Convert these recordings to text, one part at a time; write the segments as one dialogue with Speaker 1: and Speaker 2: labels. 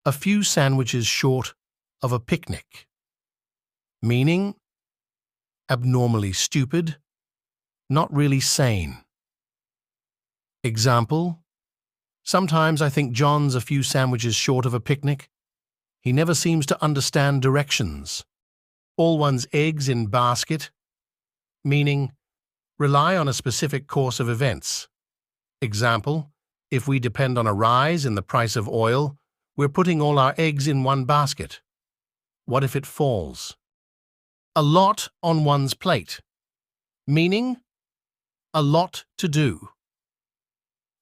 Speaker 1: A few sandwiches short of a picnic. Meaning, abnormally stupid, not really sane. Example, sometimes I think John's a few sandwiches short of a picnic. He never seems to understand directions. All one's eggs in basket. Meaning, rely on a specific course of events. Example, if we depend on a rise in the price of oil, we're putting all our eggs in one basket. What if it falls? A lot on one's plate. Meaning, a lot to do.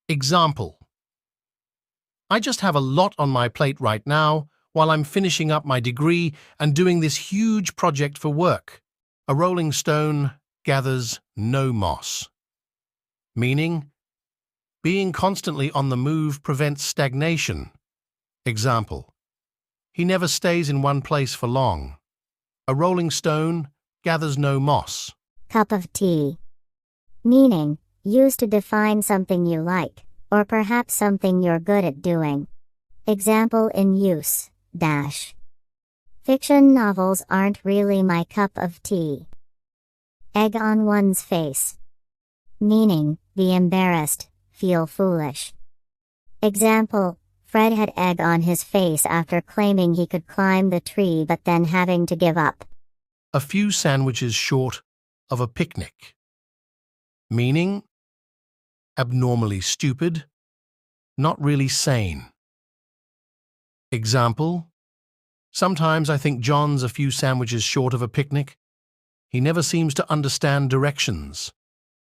Speaker 1: Example, I just have a lot on my plate right now while I'm finishing up my degree and doing this huge project for work. A rolling stone gathers no moss. Meaning, being constantly on the move prevents stagnation. Example, he never stays in one place for long. A rolling stone gathers no moss.
Speaker 2: Cup of tea. Meaning, used to define something you like, or perhaps something you're good at doing. Example in use, dash. Fiction novels aren't really my cup of tea. Egg on one's face. Meaning, be embarrassed, feel foolish. Example, Fred had egg on his face after claiming he could climb the tree but then having to give up.
Speaker 1: A few sandwiches short of a picnic. Meaning, abnormally stupid, not really sane. Example, sometimes I think John's a few sandwiches short of a picnic. He never seems to understand directions.